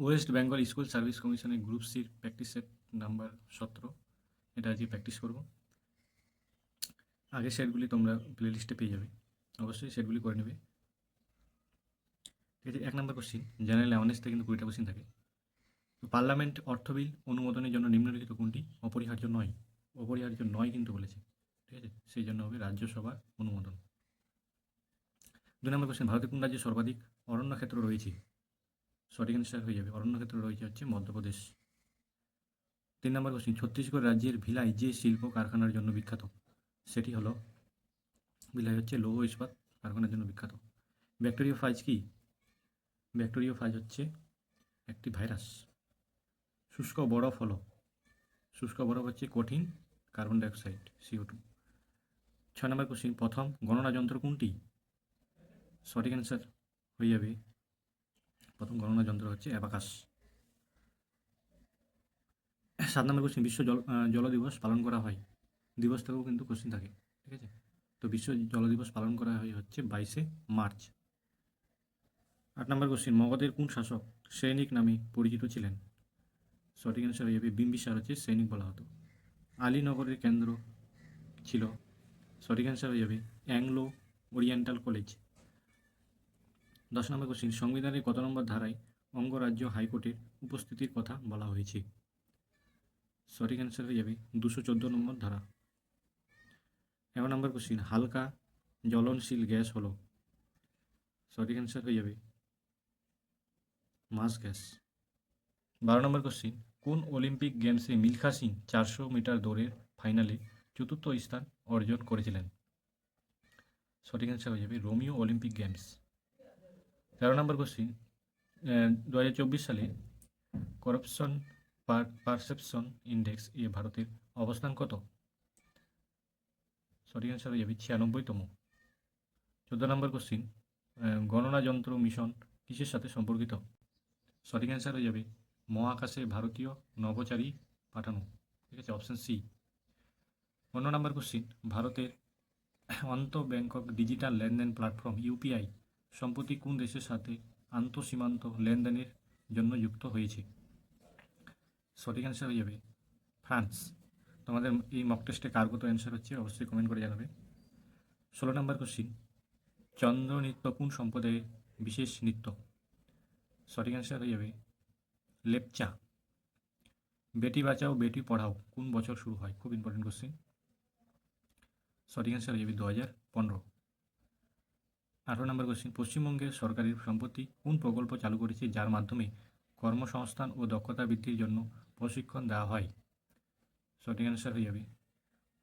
West Bengal school service কমিশনের group সির practice set number 17। এটা আজকে প্র্যাকটিস করব। আগের সেটগুলি তোমরা প্লেলিস্টে পেয়ে যাবে, অবশ্যই সেটগুলি করে নেবে। ঠিক আছে, 1 নম্বর কোশ্চিন, জেনারেল অ্যাওয়ারনেস থেকে কিন্তু 20টা কোশ্চিন থাকে। তো পার্লামেন্ট অর্থ বিল অনুমোদনের জন্য নিম্নলিখিত কোনটি অপরিহার্য নয়? অপরিহার্য নয় কিন্তু বলেছে, ঠিক আছে, সেই জন্য হবে রাজ্যসভার অনুমোদন। 2 নম্বর কোশ্চেন, ভারতের কোন রাজ্যে সর্বাধিক অরণ্যক্ষেত্র রয়েছে? সঠিক অ্যান্সার হয়ে যাবে অরণ্যক্ষেত্র রয়েছে হচ্ছে মধ্যপ্রদেশ। 3 নম্বর কোশ্চেন, ছত্তিশগড় রাজ্যের ভিলাই যে শিল্প কারখানার জন্য বিখ্যাত সেটি হলো, ভিলাই হচ্ছে লৌহ ইস্পাত কারখানার জন্য বিখ্যাত। ব্যাকটেরিওফাজ কি? ব্যাকটেরিওফাজ হচ্ছে একটি ভাইরাস। শুষ্ক বরফ হলো, শুষ্ক বরফ হচ্ছে কঠিন কার্বন ডাইঅক্সাইড CO2। 6 নম্বর কোশ্চিন, প্রথম গণনা যন্ত্র কোনটি? সঠিক অ্যান্সার হয়ে যাবে প্রথম গণনা যন্ত্র হচ্ছে অ্যাবাকাস। 7 নম্বর কোশ্চিন, বিশ্ব জল দিবস পালন করা হয়, দিবস থেকেও কিন্তু কোশ্চিন থাকে, ঠিক আছে। তো বিশ্ব জল দিবস পালন করা হয় হচ্ছে 22শে মার্চ। 8 নম্বর কোশ্চিন, মগধের কোন শাসক সৈনিক নামে পরিচিত ছিলেন? সঠিক অ্যান্সার হয়ে যাবে বিম্বিসার হচ্ছে সৈনিক বলা হতো। আলীনগরের কেন্দ্র ছিল, সঠিক অ্যান্সার হয়ে যাবে অ্যাংলো ওরিয়েন্টাল কলেজ। 10 নম্বর কোশ্চিন, সংবিধানের কত নম্বর ধারায় অঙ্গরাজ্য হাইকোর্টের উপস্থিতির কথা বলা হয়েছে? সঠিক অ্যান্সার হয়ে যাবে 214 নম্বর ধারা। 11 নম্বর কোশ্চিন, হালকা জ্বলনশীল গ্যাস হলো, সঠিক অ্যান্সার হয়ে যাবে মাস গ্যাস। 12 নম্বর কোশ্চিন, কোন অলিম্পিক গেমসে মিলখা সিং 400 মিটার দৌড়ের ফাইনালে চতুর্থ স্থান অর্জন করেছিলেন? সঠিক অ্যান্সার হয়ে যাবে রোমিও অলিম্পিক গেমস। 13 নম্বর কোশ্চিন, 2024 সালে করাপশন পারসেপশন ইন্ডেক্স এ ভারতের অবস্থান কত? সঠিক অ্যান্সার হয়ে যাবে 96তম। 14 নম্বর কোশ্চিন, গণনা যন্ত্র মিশন কিসের সাথে সম্পর্কিত? সঠিক অ্যান্সার হয়ে যাবে মহাকাশে ভারতীয় নভোচারী পাঠানো, ঠিক আছে, অপশন সি। 15 নম্বর কোশ্চিন, ভারতের আন্তঃ ব্যাংকক ডিজিটাল লেনদেন প্ল্যাটফর্ম ইউপিআই সম্প্রতি কোন দেশের সাথে আন্তঃসীমান্ত লেনদেনের জন্য যুক্ত হয়েছে? সঠিক অ্যান্সার হয়ে যাবে ফ্রান্স। তোমাদের এই মক টেস্টে কার কত অ্যান্সার হচ্ছে অবশ্যই কমেন্ট করে জানাবে। 16 নম্বর কোশ্চিন, চন্দ্র নৃত্য কোন সম্প্রদায়ের বিশেষ নৃত্য? সঠিক অ্যান্সার হয়ে যাবে লেপচা। বেটি বাঁচাও বেটি পড়াও কোন বছর শুরু হয়? খুব ইম্পর্টেন্ট কোশ্চিন। সঠিক অ্যান্সার হয়ে যাবে 2015। 18 নম্বর কোশ্চিন, পশ্চিমবঙ্গের সরকারের সম্প্রতি কোন প্রকল্প চালু করেছে যার মাধ্যমে কর্মসংস্থান ও দক্ষতা বৃদ্ধির জন্য প্রশিক্ষণ দেওয়া হয়? সঠিক অ্যান্সার হয়ে যাবে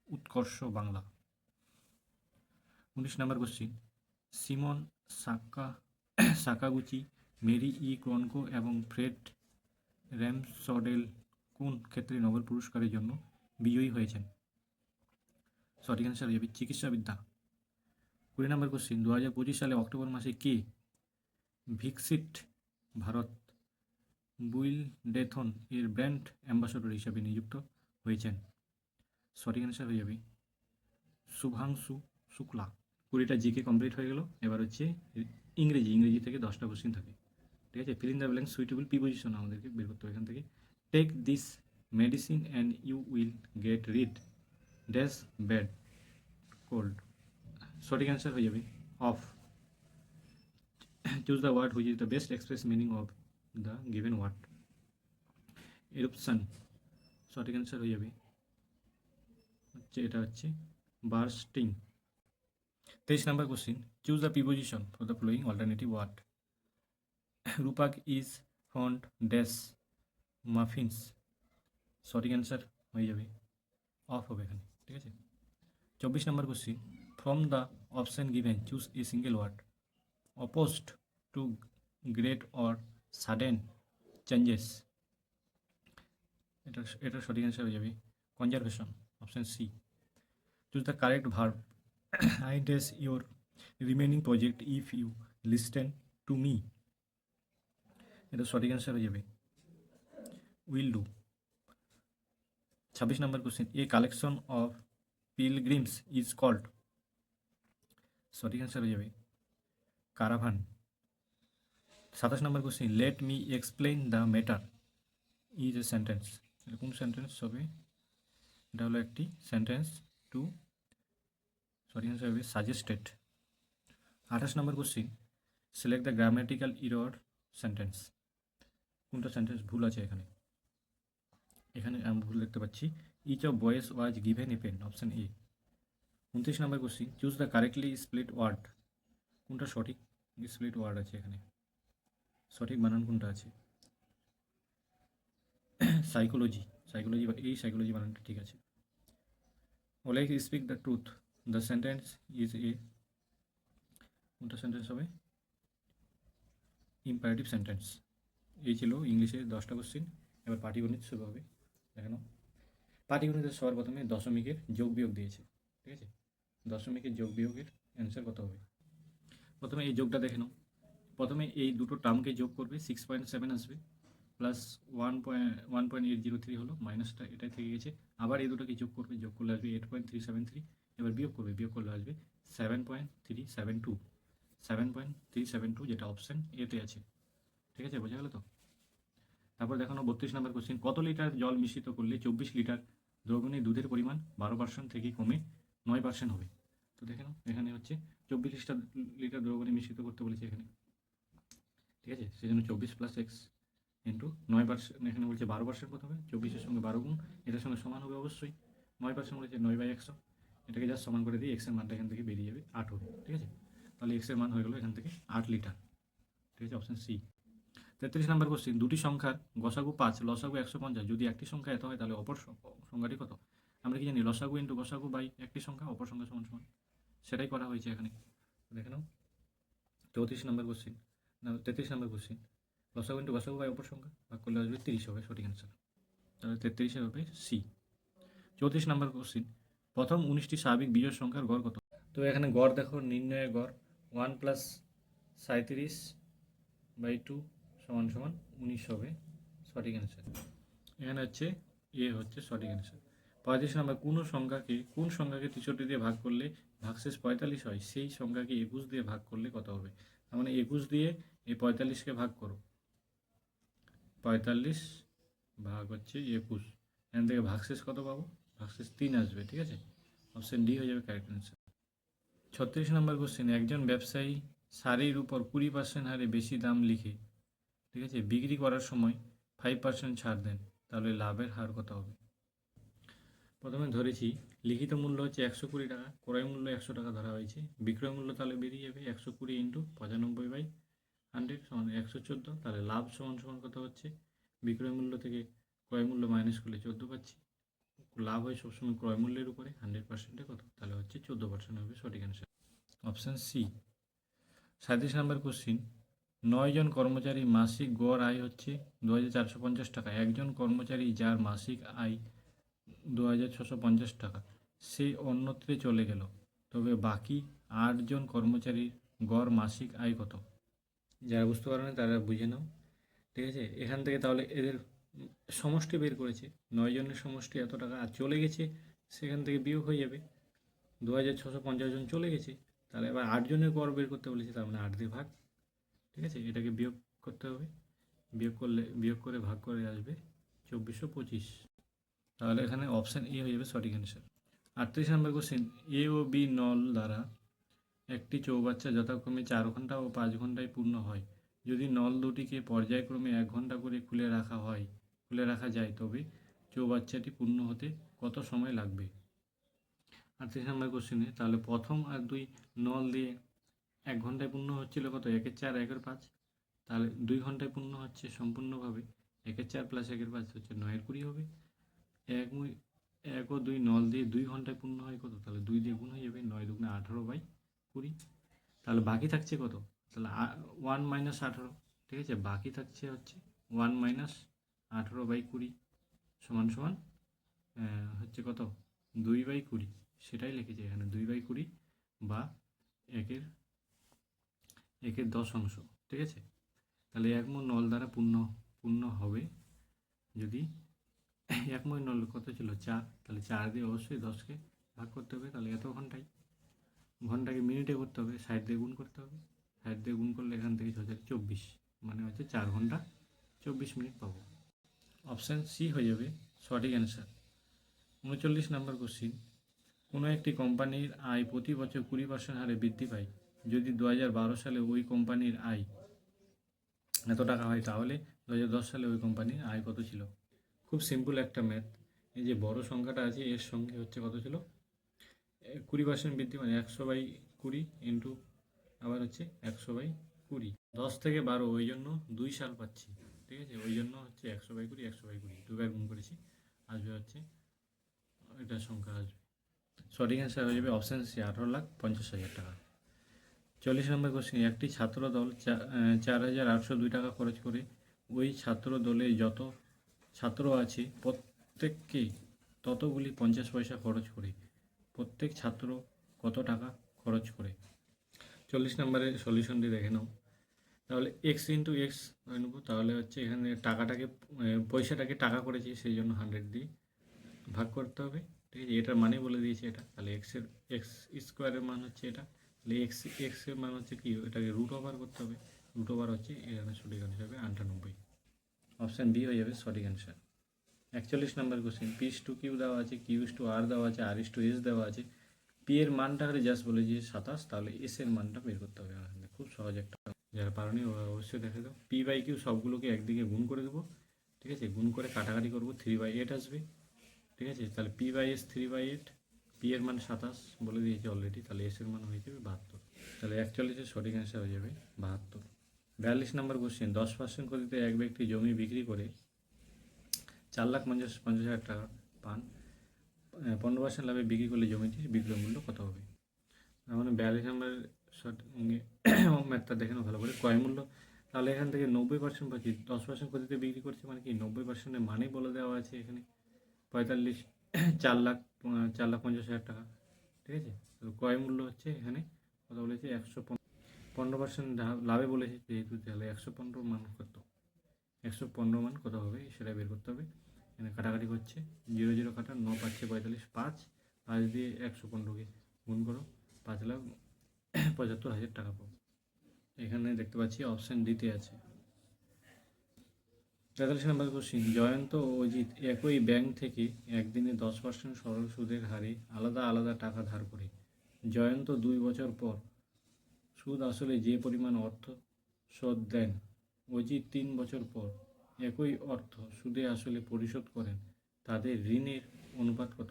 উৎকর্ষ বাংলা। 19 নম্বর কোশ্চিন, সিমন সাকাগুচি, মেরি ক্রনকো এবং ফ্রেড র্যামসডেল কোন ক্ষেত্রে নোবেল পুরস্কারের জন্য বিজয়ী হয়েছেন? সঠিক অ্যান্সার হয়ে যাবে চিকিৎসাবিদ্যা। 20 নম্বর কোশ্চিন, 2025 সালে অক্টোবর মাসে কে ভিক্সিট ভারত বুইলডেথন এর ব্র্যান্ড অ্যাম্বাসেডর হিসাবে নিযুক্ত হয়েছেন? সঠিক অ্যান্সার হয়ে যাবে শুভাংশু শুক্লা। 20টা জিকে কমপ্লিট হয়ে গেল। এবার হচ্ছে ইংরেজি থেকে 10টা কোশ্চিন থাকে, ঠিক আছে। Fill in the blank suitable preposition আমাদেরকে বের করতে হবে এখান থেকে। Take this medicine and you will get rid dash bad cold. সঠিক অ্যান্সার হয়ে যাবে of. Choose the word which is the best express meaning of the given word. Eruption, সঠিক অ্যান্সার হয়ে যাবে এটা হচ্ছে bursting. 23 number question, choose the preposition for the following alternative word. Rupak is fond dash muffins. সঠিক answer হয়ে যাবে of হবে এখানে, ঠিক আছে। 24 number question, from the option given choose a single word opposed to great or sudden changes. এটার সঠিক answer হয়ে যাবে conservation, option C. Choose the correct verb I dash your remaining project if you listen to me. এটা সঠিক answer হয়ে যাবে will do. 26 number question, a collection of pilgrims is called. সঠিক answer হয়ে যাবে caravan. 27 number question, let me explain the matter is a sentence. এটা কোন sentence হবে? এটা হলো একটি সেন্টেন্স টু, সরি অ্যান্সার হবে suggested. 28 number question, select the grammatical error sentence. কোনটা সেন্টেন্স ভুল আছে এখানে? এখানে আমি ভুল দেখতে পাচ্ছি, each of boys was given a pen, option a. 29 number question, choose the correctly split word. কোনটা সঠিক স্প্লিট ওয়ার্ড আছে এখানে? সঠিক বানান কোনটা আছে? সাইকোলজি, সাইকোলজি বা এই সাইকোলজি বানানটা ঠিক আছে। ওলাইক speak the truth, the sentence is a, কোনটা সেন্টেন্স হবে? Imperative sentence. এই ছিল ইংলিশের 10টা কোশ্চিন। এবার পাটিগণিত শুরু হবে। দেখানো পাটিগণিতের সবার প্রথমে দশমিকের যোগ বিয়োগ দিয়েছে, ঠিক আছে? দশমিকের যোগ বিয়োগের অ্যান্সার কত হবে? প্রথমে এই যোগটা দেখে নাও। প্রথমে এই দুটো টার্মকে যোগ করবে, 6.7 আসবে, প্লাস 1.803 হলো, মাইনাসটা এটাই থেকে গেছে। আবার এই দুটোকে যোগ করবে, যোগ করলে আসবে 8.373। এবার বিয়োগ করবে, বিয়োগ করলে আসবে 7.372, 7.372, যেটা অপশান এতে আছে, ঠিক আছে? বোঝা গেল তো? তারপর দেখানো 32 নম্বর কোশ্চেন, কত লিটার জল মিশ্রিত করলে 24 লিটার দ্রবণে দুধের পরিমাণ 12% থেকে কমে 9% হবে? তো দেখে নাও, এখানে হচ্ছে 24 লিটার দ্রবণে মিশ্রিত করতে বলেছে এখানে, ঠিক আছে? সেই জন্য 24 প্লাস এক্স ইন্টু 9%, এখানে বলছে 12% কত হবে? 24-এর সঙ্গে 12 গুণ, এটার সঙ্গে সমান হবে অবশ্যই। 9% বলেছে 9/100, এটাকে জাস্ট সমান করে দিয়ে এক্সের মানটা এখান থেকে বেরিয়ে যাবে 8 হবে, ঠিক আছে? তাহলে এক্সের মান হয়ে গেলো এখান থেকে 8 লিটার, ঠিক আছে? Option C. 33 নম্বর কোশ্চিন, দুটি সংখ্যার গসাগু 5, লসাগু 150, যদি একটি সংখ্যা এত হয় তাহলে অপর সংখ্যাটি কত? আমরা কি জানি, লসাগু ইন্টু গসাগু বাই একটি সংখ্যা, অপর সংখ্যা সমান সমান, সেটাই করা হয়েছে এখানে। দেখে নাও 34 নম্বর কোশ্চিন, না 33 নম্বর কোশ্চিন, লসাগু ইন্টু গসাগু বাই অপর সংখ্যা, ভাগ করলে আসবে 30 হবে সঠিক অ্যান্সার। তাহলে 33 হবে সি। 34 নম্বর কোশ্চিন, প্রথম 19টি স্বাভাবিক বিজোড় সংখ্যার গড় কত? তো এখানে গড় দেখো, নির্ণয়ের গড় 1 প্লাস 37/2 সমান সমান 19 হবে সঠিক অ্যান্সার। এখানে হচ্ছে এ হচ্ছে সঠিক অ্যান্সার। 35 নম্বর, কোন সংখ্যাকে 63 দিয়ে ভাগ করলে ভাগশেষ 45 হয়, সেই সংখ্যাকে 21 দিয়ে ভাগ করলে কত হবে? তার মানে 21 দিয়ে এই 45কে ভাগ করো, 45 ভাগ হচ্ছে 21, এখান থেকে ভাগশেষ কত পাবো? ভাগশেষ 3 আসবে, ঠিক আছে? অপশান ডি হয়ে যাবে কারেক্ট অ্যান্সার। 36 নম্বর কোশ্চেন, একজন ব্যবসায়ী শাড়ির উপর 20% হারে বেশি দাম লিখে, ঠিক আছে, বিক্রি করার সময় 5% ছাড় দেন, তাহলে লাভের হার কত হবে? প্রথমে ধরেছি লিখিত মূল্য হচ্ছে 120 টাকা, ক্রয় মূল্য 100 টাকা ধরা হয়েছে, বিক্রয় মূল্য তাহলে বেরিয়ে যাবে 120 ইন্টু 95/100 সমান 114, তাহলে লাভ সমান সমান কত হচ্ছে? বিক্রয় মূল্য থেকে ক্রয় মূল্য মাইনাস করলে 14 পাচ্ছি, লাভ হয় সবসময় ক্রয় মূল্যের উপরে, 100%-এ কত? তাহলে হচ্ছে 14% হবে সঠিক অ্যান্সার, অপশান সি। 37 নম্বর কোশ্চিন, 9 জন কর্মচারী মাসিক গড় আয় হচ্ছে 2450 টাকা, একজন কর্মচারী যার মাসিক আয় 2650 টাকা, সে অন্যত্রে চলে গেল, তবে বাকি 8 জন কর্মচারীর গড় মাসিক আয় কত? যারা বুঝতে পারো না তারা বুঝে নাও, ঠিক আছে? এখান থেকে তাহলে এদের সমষ্টি বের করেছে, 9 জনের সমষ্টি এত টাকা, আর চলে গেছে সেখান থেকে বিয়োগ হয়ে যাবে, 2650 জন চলে গেছে, তাহলে এবার 8 জনের গড় বের করতে বলেছে, তার মানে 8 দিয়ে ভাগ, ঠিক আছে? এটাকে বিয়োগ করতে হবে, বিয়োগ করে ভাগ করে আসবে 2425, তাহলে এখানে অপশান এ হয়ে যাবে সঠিক অ্যান্সার। 38 নম্বর কোশ্চেন, এ ও বি নল দ্বারা একটি চৌবাচ্চা যথাক্রমে 4 ঘন্টা ও 5 ঘন্টায় পূর্ণ হয়, যদি নল দুটিকে পর্যায়ক্রমে 1 ঘন্টা করে খুলে রাখা যায়, তবে চৌবাচ্চাটি পূর্ণ হতে কত সময় লাগবে? 38 নম্বর কোশ্চেনে তাহলে প্রথম আর 2 নল দিয়ে 1 ঘন্টায় পূর্ণ হচ্ছিল কত? 1/4 1/5, তাহলে 2 ঘন্টায় পূর্ণ হচ্ছে সম্পূর্ণভাবে 1/4 প্লাস 1/5 হচ্ছে 9/20 হবে। 1 ও 2 নল দিয়ে 2 ঘন্টায় পূর্ণ হয় কত? তাহলে 2 দিয়ে গুণ হয়ে যাবে, 9 দুগুণে 18/20, তাহলে বাকি থাকছে কত? তাহলে 1 মাইনাস 18, ঠিক আছে? বাকি থাকছে হচ্ছে 1 মাইনাস 18/20 সমান সমান হচ্ছে কত? 2/20, সেটাই লিখেছে এখানে 2/20 বা 1/10 অংশ, ঠিক আছে? তাহলে 1 মোল নল দ্বারা পূর্ণ হবে, যদি 1 মোল নল কত ছিল? 4, তাহলে 4 দিয়ে অবশ্যই 10কে ভাগ করতে হবে, তাহলে এত ঘন্টাকে মিনিটে করতে হবে, 60 দিয়ে গুণ করতে হবে, 60 দিয়ে গুণ করলে এখান থেকে 6 24, মানে হচ্ছে 4 ঘন্টা 24 মিনিট পাবো। অপশান সি হয়ে যাবে সঠিক অ্যান্সার। 39 নম্বর কোশ্চিন, কোনো একটি কোম্পানির আয় প্রতি বছর 20% হারে বৃদ্ধি পায়। যদি 2012 সালে ওই কোম্পানির আয় এত টাকা হয়, তাহলে 2010 সালে ওই কোম্পানির আয় কত ছিল? খুব সিম্পল একটা ম্যাথ। এই যে বড় সংখ্যাটা আছে এর সঙ্গে হচ্ছে কত ছিল, 20% বৃদ্ধি মানে 100/20 ইন্টু আবার হচ্ছে 100/20, 10 থেকে 12, ওই জন্য 2 সাল পাচ্ছি। ঠিক আছে, ওই জন্য হচ্ছে 100/20 100/20 দুবার গুণ করেছি, আসবে হচ্ছে এটার সংখ্যা আসবে। সঠিক অ্যান্সার হয়ে যাবে অপশান সি 18,50,000 টাকা। 40 নম্বর কোশ্চেন, একটি ছাত্র দল 4,802 টাকা খরচ করে ওই ছাত্র দলে যত ছাত্র আছে প্রত্যেককে ততগুলি 50 পয়সা খরচ করে প্রত্যেক ছাত্র কত টাকা খরচ করে? 40 নম্বরের সলিউশনটি দেখে নাও। তাহলে এক্স ইন্টু এক্স ধরে নেবো, তাহলে হচ্ছে এখানে টাকাটাকে পয়সাটাকে টাকা করেছি সেই জন্য 100 দিয়ে ভাগ করতে হবে। ঠিক আছে, এটার মানে বলে দিয়েছে এটা, তাহলে এক্স স্কোয়ারের মান হচ্ছে এটা, তাহলে এক্সের মান হচ্ছে কি, এটাকে রুট ওভার করতে হবে, রুট ওভার হচ্ছে এখানে সঠিক অ্যান্সার হবে 98। অপশান বি হয়ে যাবে সঠিক answer. 41 number question, p is to q দেওয়া আছে, কিউ ইস টু আর দেওয়া আছে, আর ইস টু এস দেওয়া আছে। পি এর মানটা হলে জাস্ট বলে যে 27, তাহলে এস এর মানটা বের করতে হবে। খুব সহজ একটা, যারা পারোনি অবশ্যই দেখে দাও। পি বাই কিউ সবগুলোকে একদিকে গুণ করে দেবো। ঠিক আছে, গুণ করে কাটাকাটি করবো, 3/8 আসবে। ঠিক আছে, তাহলে পি বাই এস 3/8, পি এর মান 27 বলে দিয়েছি অলরেডি, তাহলে এস এর মান হয়ে যাবে 72। তাহলে 41-এর সঠিক অ্যান্সার হয়ে যাবে 72। 42 নম্বর কোশ্চেন, 10% ক্ষতিতে এক ব্যক্তি জমি বিক্রি করে 4,50,000 টাকা পান। 15% লাভে বিক্রি করলে জমিটির বিক্রয় মূল্য কত হবে? মানে 42 নম্বর ম্যাথটা দেখে নাও ভালো করে। ক্রয় মূল্য, তাহলে এখান থেকে 90% পাচ্ছি, 10% ক্ষতিতে বিক্রি করছে মানে কি 90%-এর মানেই বলে দেওয়া আছে এখানে 45, 4,50,000 টাকা। ঠিক আছে, তো ক্রয় মূল্য হচ্ছে এখানে কত বলেছে 15% লাভে বলেছে যেহেতু, তাহলে 115 মান কত, 115 মান কত হবে সেটা বের করতে হবে। এখানে কাটাকাটি করছে, 0 0 কাটা, 9 পাচ্ছে 45, 5 দিয়ে 115কে গুণ করো, 5,75,000 টাকা পাবো। এখানে দেখতে পাচ্ছি অপশান ডিতে আছে। 43 নম্বর কোশ্চিন, জয়ন্ত ও অজিত একই ব্যাংক থেকে একদিনে 10% সরল সুদের হারে আলাদা আলাদা টাকা ধার করে। জয়ন্ত 2 বছর পর সুদ আসলে যে পরিমাণ অর্থ শোধ দেন, অজিত 3 বছর পর একই অর্থ সুদে আসলে পরিশোধ করেন, তাদের ঋণের অনুপাত কত?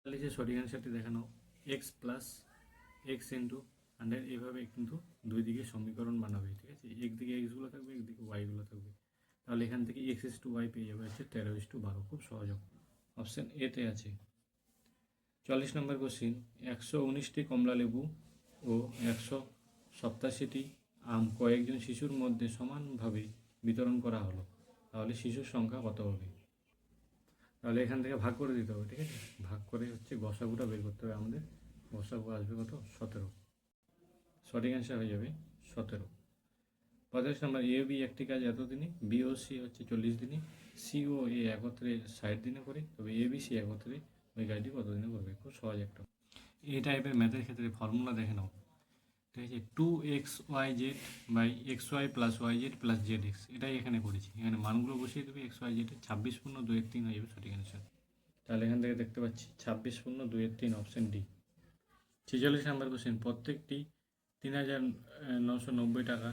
তাহলে যে সঠিক অ্যান্সারটি দেখে নাও, এক্স প্লাস এক্স ইন্টু 100, এইভাবে কিন্তু দুই দিকে সমীকরণ বানাবে। ঠিক আছে, একদিকে এক্সগুলো থাকবে, একদিকে ওয়াইগুলো থাকবে, তাহলে এখান থেকে এক্স ইস টু ওয়াই পেয়ে যাবে হচ্ছে 13:12। খুব সহজ। অপশান এতে আছে। 40 নম্বর কোশ্চিন, 119টি কমলা লেবু ও 187টি আম কয়েকজন শিশুর মধ্যে সমানভাবে বিতরণ করা হলো, তাহলে শিশুর সংখ্যা কত হবে? তাহলে এখান থেকে ভাগ করে দিতে হবে। ঠিক আছে, ভাগ করে হচ্ছে গসাগুটা বের করতে হবে আমাদের। গসাগু আসবে কত, 17। সঠিক অ্যান্সার হয়ে যাবে 17। 45 নম্বর, এ বি একটি কাজ এত দিনে, বি ও সি হচ্ছে 40 দিনে, সি ও এ একত্রে 60 দিনে করে, তবে এ বি সি একত্রে ওই কাজটি কত দিনে করবে? খুব সহজ একটা। এই টাইপের ম্যাথের ক্ষেত্রে ফর্মুলা দেখে নাও। ঠিক আছে, 2xyz by xy plus yz plus zx, এটাই এখানে করেছি। এখানে মানগুলো বসিয়ে দেবে xyz, 26.213 হয়ে যাবে সঠিক অ্যান্সার। তাহলে এখান থেকে দেখতে পাচ্ছি 26.213, অপশান ডি। 46 নম্বর কোশ্চেন, প্রত্যেকটি 3,990 টাকা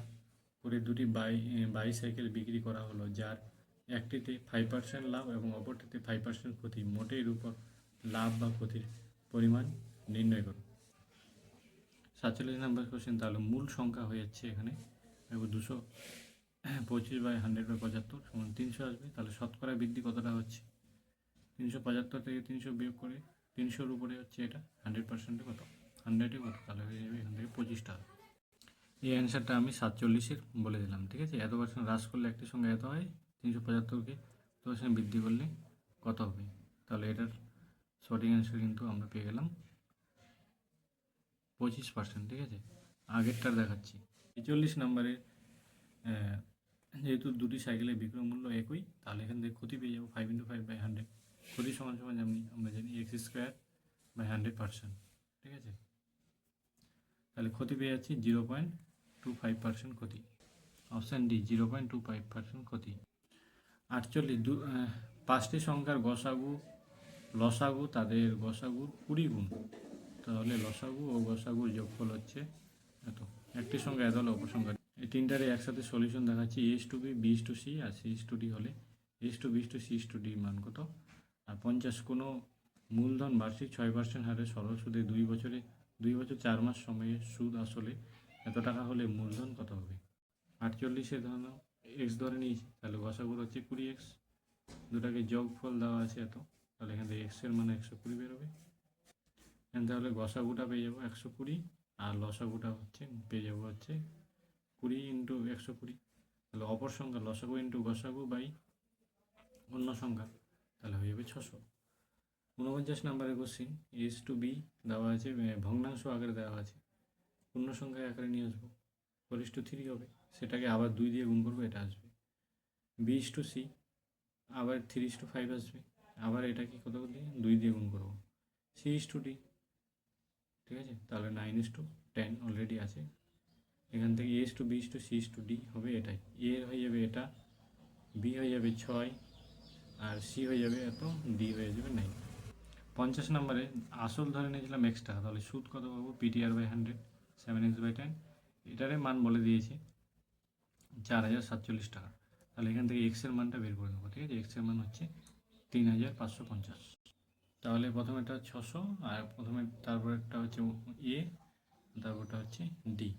করে দুটি বাইসাইকেল বিক্রি করা হলো, যার একটিতে 5% লাভ এবং অপরটিতে 5% ক্ষতি। মোটের উপর লাভ বা ক্ষতির পরিমাণ নির্ণয় করো। 47 নম্বর কোশ্চেন, তাহলে মূল সংখ্যা হয়ে যাচ্ছে এখানে 225/100/75 সমান 300 আসবে। তাহলে শতকরা বৃদ্ধি কতটা হচ্ছে, 375 থেকে 300 বিয়োগ করে 300-র উপরে হচ্ছে এটা 100%-এ কত, 100-এ কত, তাহলে হয়ে যাবে এখান থেকে 25 টাকা। এই অ্যান্সারটা আমি 47-এর বলে দিলাম। ঠিক আছে, এত পার্সেন্ট হ্রাস করলে একটি সঙ্গে এত হয়, 375কে 100% বৃদ্ধি করলে কত হবে? তাহলে এটার সঠিক অ্যান্সার কিন্তু আমরা পেয়ে গেলাম 25%। ঠিক আছে, আগেরটার দেখাচ্ছি। 43 নম্বরে যেহেতু দুটি সাইকেলের বিক্রয় মূল্য একই, তাহলে এখান থেকে ক্ষতি পেয়ে যাবো 5 × 5/100। ক্ষতি সমান সমান আমরা জানি x²/100%। ঠিক আছে, তাহলে ক্ষতি পেয়ে যাচ্ছি 0.25% ক্ষতি। অপশান ডি 0.25% ক্ষতি। 48 পাঁচটি সংখ্যার গসাগু লসাগু তাদের গসাগুর 20 গুণ, তাহলে লসাগু ও গসাগুর যোগফল হচ্ছে এত। একটি সংখ্যা এত হলে অপসংখ্যা। এই তিনটারে একসাথে সলিউশন দেখাচ্ছি, S to B, B to C আর সি টু ডি হলে S to B to C to D মান কত। আর 50 কোনো মূলধন বার্ষিক 6% হারে সরল সুদে 2 বছর 4 মাস সময়ে সুদ আসলে এত টাকা হলে মূলধন কত হবে। 48 ধরো এক্স ধরে নিয়েছি, তাহলে গসাগুর হচ্ছে 20x, দুটাকে যোগফল দেওয়া আছে এত, তাহলে এখান থেকে এক্সের মানে 120 বেরোবে। এখান তাহলে গসাগুটা পেয়ে যাবো 120 আর লসাগুটা হচ্ছে পেয়ে যাবো হচ্ছে 20 ইন্টু 120, তাহলে অপর সংখ্যা লসাগু ইন্টু গসাগু বাই অন্য সংখ্যা, তাহলে হয়ে যাবে 600। 49 নম্বরের কোশ্চিন, এস টু বি দেওয়া আছে, ভগ্নাংশ আকারে দেওয়া আছে, পূর্ণ সংখ্যা আকারে নিয়ে আসবো, 4:3 হবে, সেটাকে আবার 2 দিয়ে গুণ করবো, এটা আসবে। বি টু সি আবার 3:5 আসবে, আবার এটাকে কত দিয়ে 2 দিয়ে গুণ করবো, সি টু ডি, ঠিক আছে, তাহলে 9:10 অলরেডি আছে। এখান থেকে s to B to C to d হবে এটাই, এ হয়ে যাবে এটা, বি হয়ে যাবে 6 আর সি হয়ে যাবে এত, ডি হয়ে যাবে 9। 50 নম্বরে আসল ধরে নিয়েছিলাম x টাকা, তাহলে সুদ কত পাবো, পিটিআর বাই 100, 7x/10, এটারে মান বলে দিয়েছে 4047 টাকা, তাহলে এখান থেকে এক্সের মানটা বের করে নেবো, ঠিক আছে, এক্সের মান হচ্ছে 3550। তাহলে প্রথমেটা 600 আর তারপরেরটা হচ্ছে এ, তারপরটা হচ্ছে ডি।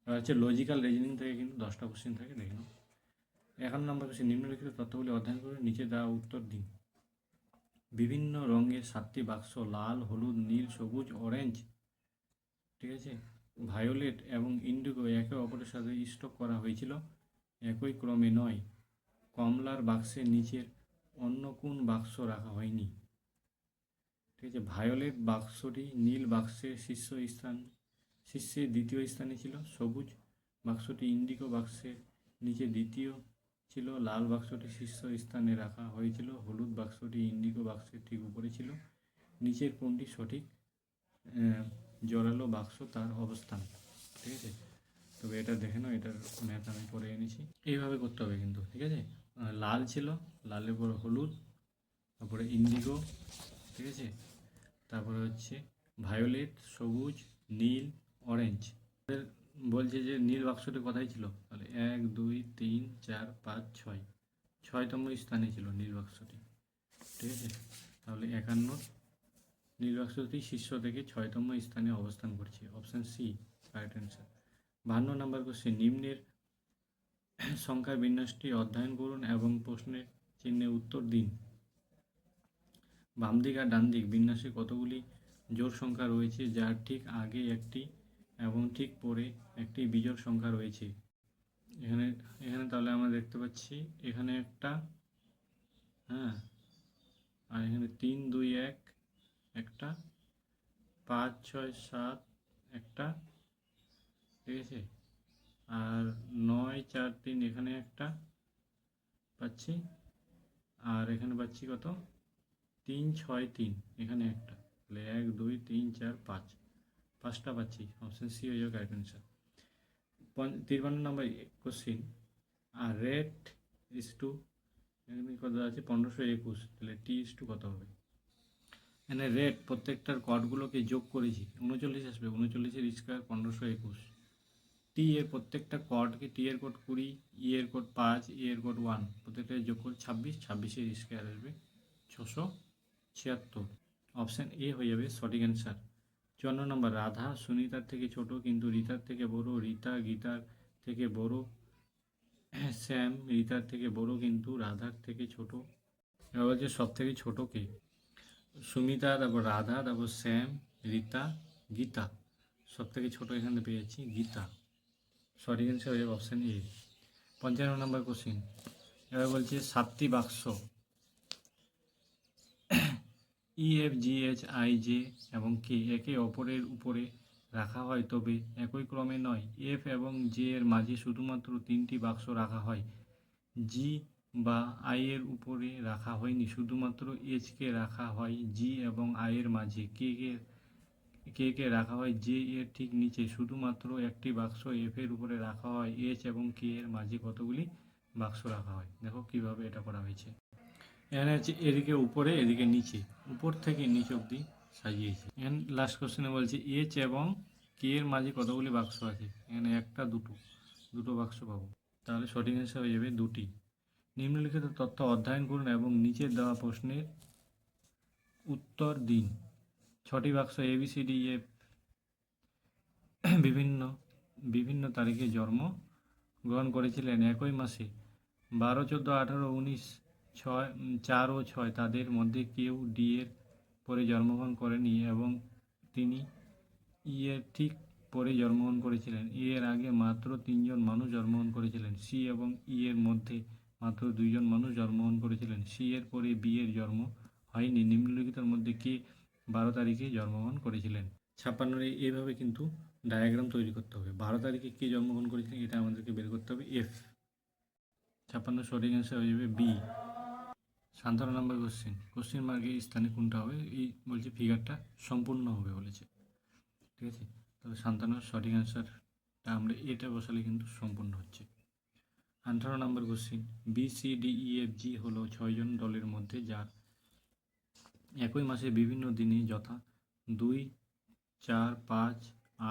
এবার হচ্ছে লজিক্যাল রিজনিং থেকে কিন্তু 10টা কোশ্চেন থাকে, দেখে নাও। 51 নম্বর কোশ্চেন, নিম্নলিখিত তথ্যগুলি অধ্যয়ন করে নিচে দেওয়া উত্তর দিন। বিভিন্ন রঙের 7টি বাক্স লাল, হলুদ, নীল, সবুজ, অরেঞ্জ, ঠিক আছে, ভায়োলেট এবং ইন্ডিগো একে অপরের সাথে স্টক করা হয়েছিল, একই ক্রমে নয়। কমলার বাক্সের নিচের অন্য কোন বাক্স রাখা হয়নি, ঠিক আছে, ভায়োলেট বাক্সটি নীল বাক্সের শীর্ষে দ্বিতীয় স্থানে ছিল, সবুজ বাক্সটি ইন্ডিগো বাক্সের নিচে দ্বিতীয় ছিল, লাল বাক্সটি শীর্ষ স্থানে রাখা হয়েছিল, হলুদ বাক্সটি ইন্ডিগো বাক্সের ঠিক উপরে ছিল, নিচের কোনটি সঠিক জোরালো বাক্স তার অবস্থান, ঠিক আছে। তবে এটা দেখে নাও, এটার ম্যাথ আমি করে এনেছি, এইভাবে করতে হবে কিন্তু, ঠিক আছে। লাল ছিল, লালের পর হলুদ, তারপরে ইন্ডিগো, ঠিক আছে, তারপরে হচ্ছে ভায়োলেট, সবুজ, নীল, অরেঞ্জ। বলছে যে নীল বাক্সটি কোথায় ছিল, তাহলে 1 2 3 4 5 6, 6তম স্থানে ছিল নীল বাক্সটি, ঠিক আছে, তাহলে 51 নীল বাক্সটি শীর্ষ থেকে 6তম স্থানে অবস্থান করছে, অপশান সি রাইট অ্যান্সার। 52 নম্বর কোশ্চেন, নিম্নের সংখ্যার বিন্যাসটি অধ্যয়ন করুন এবং প্রশ্নের চিহ্নে উত্তর দিন। বাম দিক আর ডান দিক বিন্যাসে কতগুলি জোড় সংখ্যা রয়েছে, যার ঠিক আগে একটি এবং ঠিক পরে একটি বিজোড় সংখ্যা রয়েছে। এখানে এখানে তাহলে আমরা দেখতে পাচ্ছি এখানে একটা, হ্যাঁ, আর এখানে 3 2 1 একটা, 5 6 7 একটা, ঠিক আছে, আর 9 4 3 এখানে একটা পাচ্ছি, আর এখানে পাচ্ছি কত 3 6 3 এখানে একটা, তাহলে 1 2 3 4 5, 5টা পাচ্ছি, অপশান সি হয়ে যাবে correct answer. 53 number question, R rate is to, এখানে কত আছে 1521, তাহলে টি ইস টু কত হবে। এখানে রেট প্রত্যেকটার কডগুলোকে যোগ করেছি, 39 আসবে, 39-এর স্কোয়ার 1521। টি এর প্রত্যেকটা কডকে, টি এর কোড 20, ই এর কোড 5, ই এর কোড 1, প্রত্যেকটা যোগ করে 26, 26-এর স্কোয়ার আসবে 676, অপশান এ হয়ে যাবে সঠিক অ্যান্সার। 54 নম্বর, রাধা সুনিতার থেকে ছোট কিন্তু রিতার থেকে বড়, রিতা গীতার থেকে বড়, শ্যাম রিতার থেকে বড় কিন্তু রাধার থেকে ছোট। এবার বলছে সব থেকে ছোট কে, সুমিতা, তারপর রাধা, তারপর শ্যাম, রিতা, গীতা, সব থেকে ছোট এখানে পেয়ে যাচ্ছি গীতা, সঠিক অ্যান্সার হয়ে যাবে অপশান এ। 55 নম্বর কোশ্চিন, এবার বলছে 7টি বাক্স E F G H I J এবং কে একে অপরের উপরে রাখা হয়, তবে একই ক্রমে নয়। এফ এবং জে এর মাঝে শুধুমাত্র 3টি বাক্স রাখা হয়, জি বা আই এর উপরে রাখা হয়নি, শুধুমাত্র এইচকে রাখা হয় জি এবং আই এর মাঝে, কে কে কে রাখা হয় জে এর ঠিক নিচে, শুধুমাত্র একটি বাক্স এফ এর উপরে রাখা হয় এইচ এবং কে এর মাঝে কতগুলি বাক্স রাখা হয়। দেখো কিভাবে এটা করা হয়েছে। এখানে হচ্ছে এদিকে উপরে এদিকে নিচে, উপর থেকে নিচ অবধি সাজিয়েছে। এখানে লাস্ট কোশ্চেনে বলছে এইচ এবং কে এর মাঝে কতগুলি বাক্স আছে। এখানে একটা দুটো বাক্স পাবো, তাহলে সঠিক অ্যান্সার হয়ে যাবে 2টি। নিম্নলিখিত তথ্য অধ্যয়ন করুন এবং নিচের দেওয়া প্রশ্নের উত্তর দিন। 6টি বাক্স ABCDEF বিভিন্ন বিভিন্ন তারিখে জন্ম গ্রহণ করেছিলেন একই মাসে। 12, 14, 18, 19, 4 ও 6 তাদের মধ্যে কেউ ডি এর পরে জন্মগ্রহণ করেনি এবং তিনি ই এর ঠিক পরে জন্মগ্রহণ করেছিলেন। এ এর আগে মাত্র 3 জন মানুষ জন্মগ্রহণ করেছিলেন। সি এবং ই এর মধ্যে মাত্র 2 জন মানুষ জন্মগ্রহণ করেছিলেন। সি এর পরে বি এর জন্ম হয়নি। নিম্নলিখিতের মধ্যে কে 12 তারিখে জন্মগ্রহণ করেছিলেন। 56 এইভাবে কিন্তু ডায়াগ্রাম তৈরি করতে হবে। 12 তারিখে কে জন্মগ্রহণ করেছিলেন এটা আমাদেরকে বের করতে হবে এফ। 56 সঠিক অ্যান্সার হয়ে যাবে বি। 57 নম্বর কোশ্চেন মার্কের স্থানে কোনটা হবে, এই বলছে ফিগারটা সম্পূর্ণ হবে বলেছে। ঠিক আছে, তবে 57 সঠিক অ্যান্সারটা আমরা এটা বসালে কিন্তু সম্পূর্ণ হচ্ছে। 18 নম্বর কোশ্চেন, BCDEFG হলো 6 জন দলের মধ্যে যার একই মাসে বিভিন্ন দিনে যথা 2, 4, 5,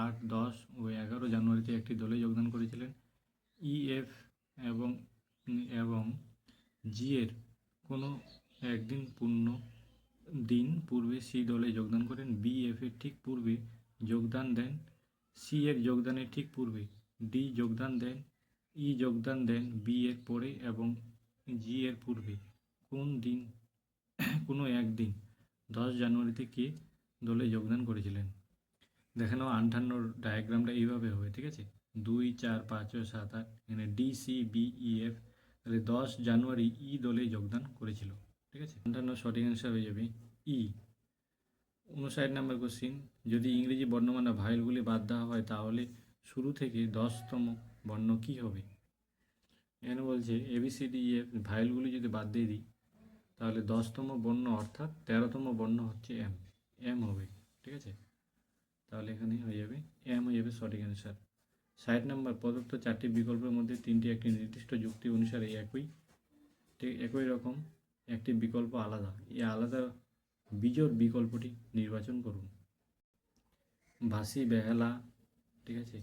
8, 10 ও 11 জানুয়ারিতে একটি দলে যোগদান করেছিলেন। EF এবং জি এর কোনো একদিন দিন পূর্বে সি দলে যোগদান করেন। BF এর ঠিক পূর্বে যোগদান দেন। সি এর যোগদানের ঠিক পূর্বে ডি যোগদান দেন। ই যোগদান দেন বি এর পরে এবং জি এর পূর্বে কোনো একদিন 10 জানুয়ারিতে কে দলে যোগদান করেছিলেন। দেখে নাও 58 ডায়াগ্রামটা এইভাবে হবে। ঠিক আছে, 2, 4, 5, 6, 7, 8 এখানে DCBEF, তাহলে 10 জানুয়ারি ই দলে যোগদান করেছিল। ঠিক আছে, 58 সঠিক অ্যান্সার হয়ে যাবে ই। 59 নম্বর কোশ্চিন, যদি ইংরেজি বর্ণমালা ভায়েলগুলি বাদ দেওয়া হয় তাহলে শুরু থেকে 10তম বর্ণ কী হবে। এখানে বলছে ABCDEF ভায়েলগুলি যদি বাদ দিয়ে দিই তাহলে 10তম বর্ণ অর্থাৎ 13তম বর্ণ হচ্ছে এম হবে। ঠিক আছে, তাহলে এখানে হয়ে যাবে এম হয়ে যাবে সঠিক অ্যান্সার। 60 নম্বর, প্রদত্ত 4টি বিকল্পের মধ্যে 3টি একটি নির্দিষ্ট যুক্তি অনুসারে একই রকম একটি বিকল্প আলাদা। এই আলাদা বিজোড় বিকল্পটি নির্বাচন করুন। বাঁশি, বেহালা, ঠিক আছে,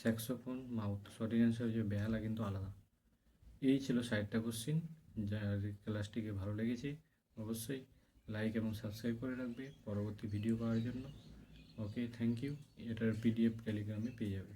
স্যাক্সোফোন, মাউথ। সঠিক অ্যান্সার হচ্ছে বেহালা কিন্তু আলাদা। এই ছিল 60টা কোশ্চিন। যার ক্লাসটিকে ভালো লেগেছে অবশ্যই লাইক এবং সাবস্ক্রাইব করে রাখবে পরবর্তী ভিডিও পাওয়ার জন্য। ওকে, থ্যাংক ইউ। এটার PDF টেলিগ্রামে পেয়ে যাবে।